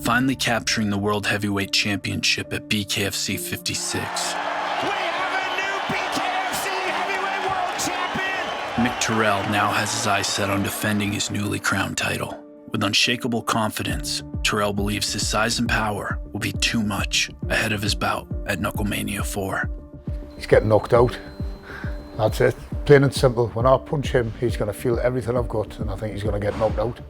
finally capturing the World Heavyweight Championship at BKFC 56. We have a new BKFC Heavyweight World Champion! Mick Terrill now has his eyes set on defending his newly crowned title. With unshakable confidence, Terrill believes his size and power will be too much ahead of his bout at Knucklemania IV. He's getting knocked out. That's it. Plain and simple. When I punch him, he's going to feel everything I've got, and I think he's going to get knocked out.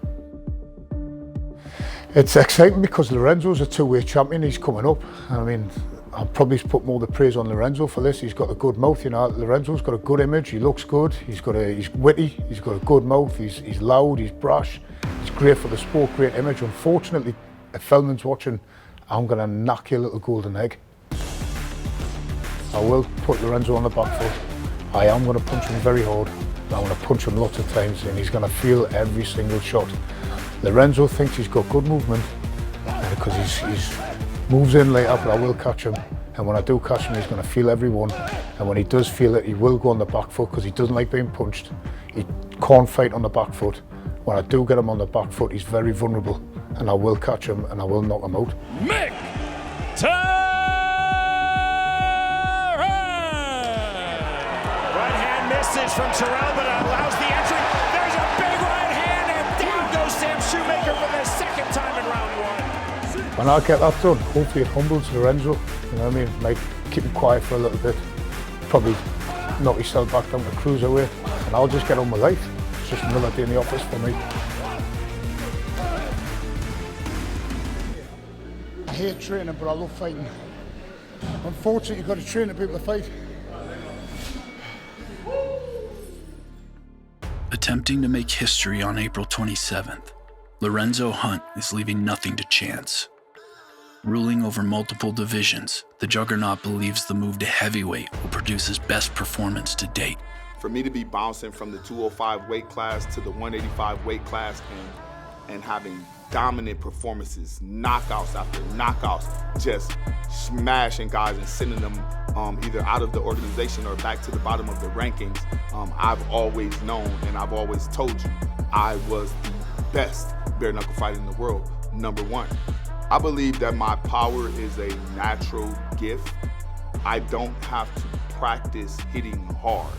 It's exciting because Lorenzo's a two-weight champion. He's coming up. I mean, I'll probably put more the praise on Lorenzo for this. He's got a good mouth, you know. Lorenzo's got a good image. He looks good. He's witty. He's got a good mouth. He's loud. He's brash. He's great for the sport. Great image. Unfortunately, if Feldman's watching, I'm going to knock your little golden egg. I will put Lorenzo on the back foot. I am going to punch him very hard. I'm going to punch him lots of times, and he's going to feel every single shot. Lorenzo thinks he's got good movement because he's moves in later, but I will catch him. And when I do catch him, he's going to feel every one. And when he does feel it, he will go on the back foot because he doesn't like being punched. He can't fight on the back foot. When I do get him on the back foot, he's very vulnerable, and I will catch him and I will knock him out. Mick Terrill! Right hand misses from Terrill, but it allows the entry. There's a big right hand, and down goes Sam Shoemaker for the second time in round one. When I get that done, hopefully it humbles Lorenzo. You know what I mean? Like, keep him quiet for a little bit. Probably knock yourself back down to Cruiserweight, and I'll just get on with life. It's just another day in the office for me. I hate training, but I love fighting. Unfortunately, you've got to train to be able to fight. Attempting to make history on April 27th, Lorenzo Hunt is leaving nothing to chance. Ruling over multiple divisions, the Juggernaut believes the move to heavyweight will produce his best performance to date. For me to be bouncing from the 205 weight class to the 185 weight class and having dominant performances, knockouts after knockouts, just smashing guys and sending them either out of the organization or back to the bottom of the rankings, I've always known and I've always told you I was the best bare knuckle fighter in the world, #1. I believe that my power is a natural gift. I don't have to practice hitting hard.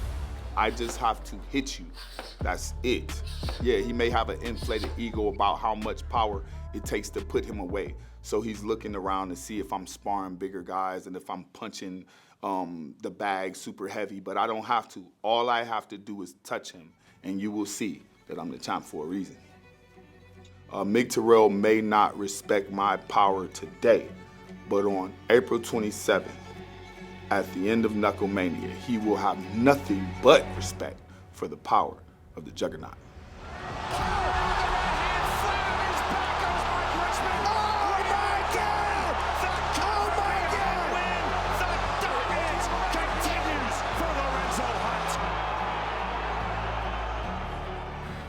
I just have to hit you. That's it. Yeah, he may have an inflated ego about how much power it takes to put him away. So he's looking around to see if I'm sparring bigger guys and if I'm punching the bag super heavy, but I don't have to. All I have to do is touch him, and you will see that I'm the champ for a reason. Mick Terrill may not respect my power today, but on April 27th, at the end of Knuckle Mania, he will have nothing but respect for the power of the Juggernaut.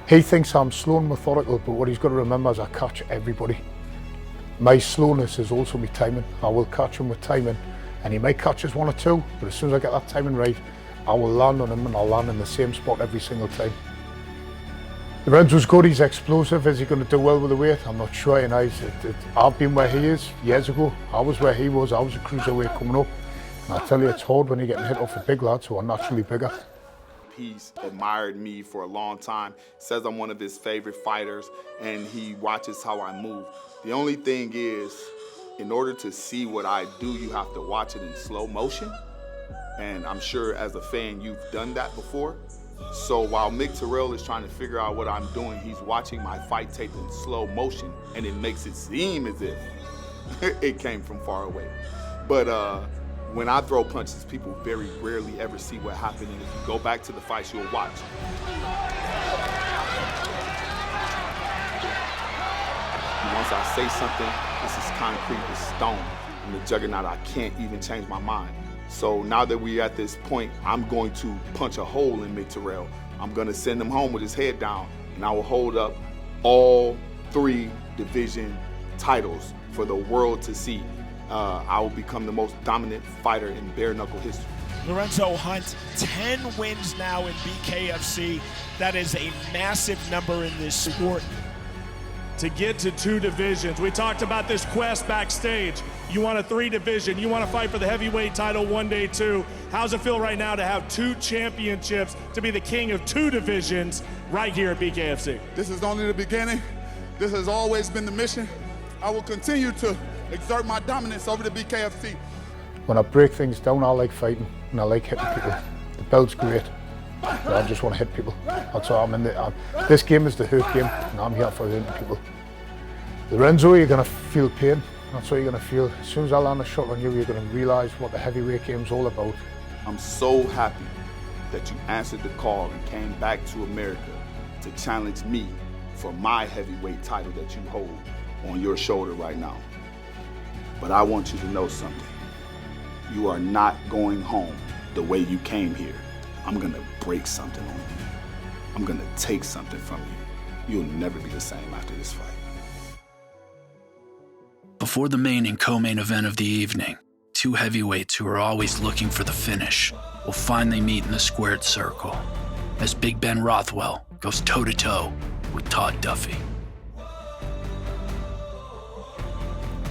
He thinks I'm slow and methodical, but what he's got to remember is I catch everybody. My slowness is also my timing. I will catch him with timing, and he may catch us one or two, but as soon as I get that timing right, I will land on him and I'll land in the same spot every single time. Lorenzo's good, he's explosive. Is he going to do well with the weight? I'm not sure. You know, I've been where he is years ago. I was where he was. I was a cruiserweight coming up. And I tell you, it's hard when you're getting hit off the big lads who are naturally bigger. He's admired me for a long time, says I'm one of his favorite fighters, and he watches how I move. The only thing is, in order to see what I do, you have to watch it in slow motion. And I'm sure as a fan, you've done that before. So while Mick Terrill is trying to figure out what I'm doing, he's watching my fight tape in slow motion, and it makes it seem as if it came from far away. But when I throw punches, people very rarely ever see what happened, and if you go back to the fights, you'll watch. Once I say something, this is concrete, it's stone. I'm the Juggernaut, I can't even change my mind. So now that we're at this point, I'm going to punch a hole in Mick Terrill. I'm gonna send him home with his head down, and I will hold up all 3 division titles for the world to see. I will become the most dominant fighter in bare knuckle history. Lorenzo Hunt, 10 wins now in BKFC. That is a massive number in this sport. to get to 2 divisions. We talked about this quest backstage. You want a 3 division, you want to fight for the heavyweight title one day too. How's it feel right now to have 2 championships, to be the king of 2 divisions right here at BKFC? This is only the beginning. This has always been the mission. I will continue to exert my dominance over the BKFC. When I break things down, I like fighting and I like hitting people. The belt's great, but I just want to hit people. That's why I'm in this game is the hurt game, and I'm here for hitting people. Lorenzo, you're going to feel pain. That's what you're going to feel. As soon as I land a shot on you, you're going to realise what the heavyweight game's all about. I'm so happy that you answered the call and came back to America to challenge me for my heavyweight title that you hold on your shoulder right now. But I want you to know something. You are not going home the way you came here. I'm gonna break something on you. I'm gonna take something from you. You'll never be the same after this fight. Before the main and co-main event of the evening, 2 heavyweights who are always looking for the finish will finally meet in the squared circle as Big Ben Rothwell goes toe-to-toe with Todd Duffee.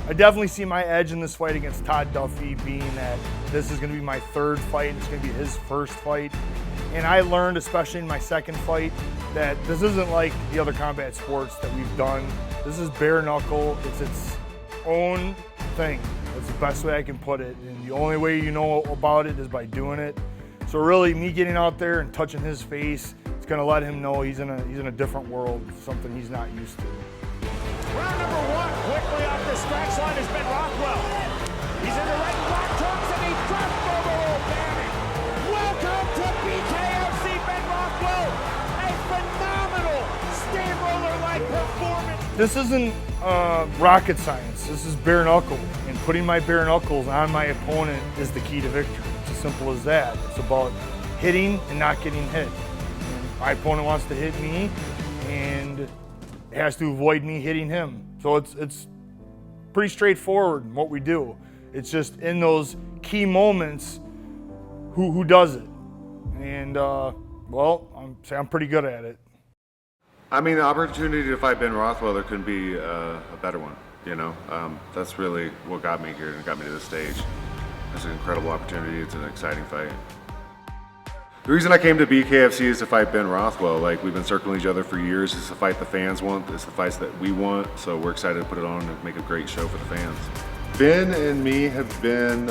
I definitely see my edge in this fight against Todd Duffee, being that this is going to be my 3rd fight. It's going to be his 1st fight. And I learned, especially in my 2nd fight, that this isn't like the other combat sports that we've done. This is bare knuckle. It's its own thing. That's the best way I can put it. And the only way you know about it is by doing it. So really, me getting out there and touching his face, it's going to let him know he's in a different world, something he's not used to. Round number 1, quickly off the scratch line has been Rothwell. He's in the red and black trunks and he dropped overall banning. Welcome to BKFC, Ben Rothwell. A phenomenal steamroller-like performance. This isn't rocket science. This is bare knuckle. And putting my bare knuckles on my opponent is the key to victory. It's as simple as that. It's about hitting and not getting hit. And my opponent wants to hit me, and has to avoid me hitting him. So it's pretty straightforward in what we do. It's just in those key moments, who does it. And well, I'm pretty good at it. I mean, the opportunity to fight Ben Rothwell, there couldn't be a better one, you know? That's really what got me here and got me to this stage. It's an incredible opportunity, it's an exciting fight. The reason I came to BKFC is to fight Ben Rothwell. Like, we've been circling each other for years. It's the fight the fans want. It's the fights that we want. So we're excited to put it on and make a great show for the fans. Ben and me have been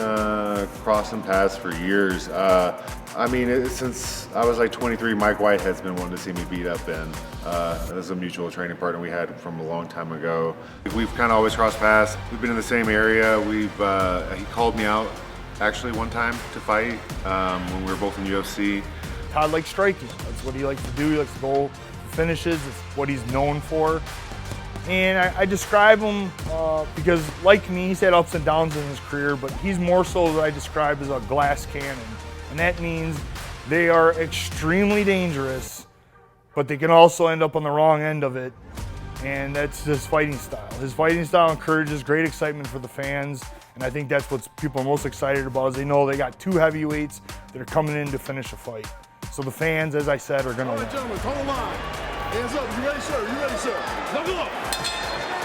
crossing paths for years. I mean, since I was like 23, Mike Whitehead's been wanting to see me beat up Ben. This is a mutual training partner we had from a long time ago. We've kind of always crossed paths. We've been in the same area. He called me out actually one time to fight when we were both in UFC. Todd likes striking. That's what he likes to do. He likes to go for finishes. It's what he's known for. And I describe him because, like me, he's had ups and downs in his career, but he's more so what I describe as a glass cannon. And that means they are extremely dangerous, but they can also end up on the wrong end of it. And that's his fighting style. His fighting style encourages great excitement for the fans. And I think that's what people are most excited about, is they know they got 2 heavyweights that are coming in to finish a fight. So the fans, as I said, are going to win. All right, gentlemen, hold the line. Hands up. You ready, sir? You ready, sir? Knuckle up.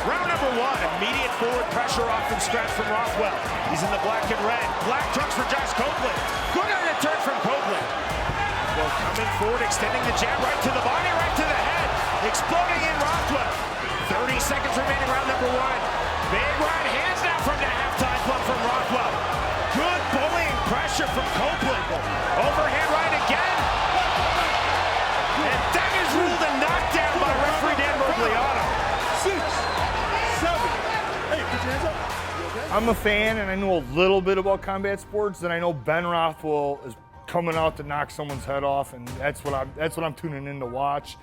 Round number 1, immediate forward pressure off from scratch from Rothwell. He's in the black and red. Black trunks for Josh Copeland. Good on the turn from Copeland. Well, coming forward, extending the jab right to the body, right to the head. Exploding in Rothwell. 30 seconds remaining, round number 1. Big right hands now from the halftime club from Rothwell. Good bullying pressure from Copeland. Overhand right again. And that is ruled a knockdown by referee Dan Rogliano. 6, 7, 8. Put your hands up. You okay? I'm a fan, and I know a little bit about combat sports, and I know Ben Rothwell is coming out to knock someone's head off, and that's what I'm tuning in to watch.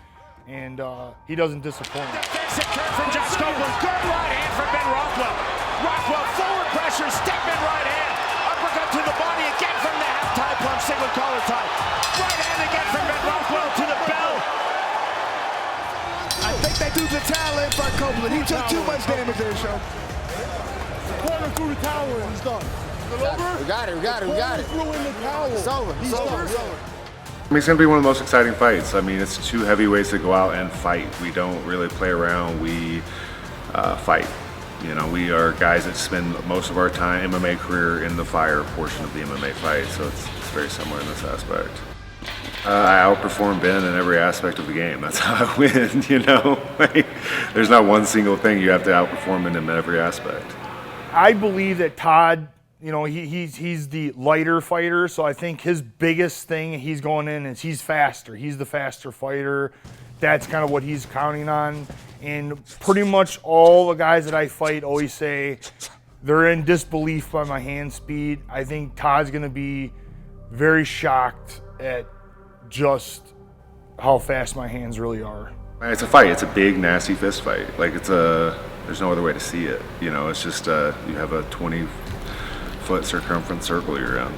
And he doesn't disappoint. Defensive turn from Josh Copeland. Good right hand from Ben Rothwell. Rothwell forward pressure, step in right hand. Uppercut to the body again from the half-tie plunge, single collar tie. Right hand again from Ben Rothwell to the bell. I think they threw the towel in for Copeland. He took too much damage there, show. Porter threw the towel in. He's done. Is it over? We got it. Porter threw in the towel. It's over. He's done. I mean, it's going to be one of the most exciting fights. I mean, it's 2 heavyweights that go out and fight. We don't really play around. We fight. You know, we are guys that spend most of our time, MMA career, in the fire portion of the MMA fight, so it's very similar in this aspect. I outperform Ben in every aspect of the game. That's how I win, you know? There's not one single thing you have to outperform in every aspect. I believe that Todd, you know, he's the lighter fighter, so I think his biggest thing he's going in is he's faster. He's the faster fighter. That's kind of what he's counting on. And pretty much all the guys that I fight always say they're in disbelief by my hand speed. I think Todd's going to be very shocked at just how fast my hands really are. It's a fight. It's a big, nasty fist fight. Like, there's no other way to see it. You know, it's just you have a 20-foot circumference circle you're around.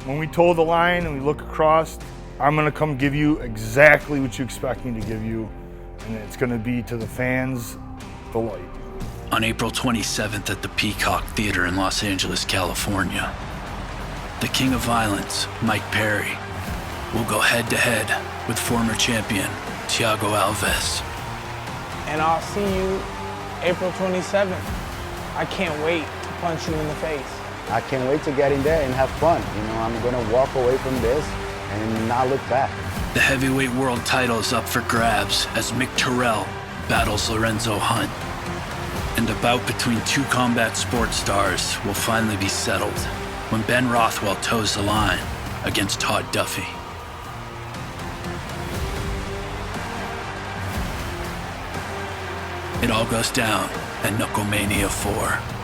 When we toe the line and we look across, I'm going to come give you exactly what you expect me to give you, and it's going to be to the fans, the light. On April 27th at the Peacock Theater in Los Angeles, California, the King of Violence, Mick Terrill, will go head-to-head with former champion Thiago Alves. And I'll see you April 27th. I can't wait to punch you in the face. I can't wait to get in there and have fun. You know, I'm going to walk away from this and not look back. The heavyweight world title is up for grabs as Mick Terrill battles Lorenzo Hunt. And a bout between two combat sports stars will finally be settled when Ben Rothwell toes the line against Todd Duffee. It all goes down at Knucklemania IV.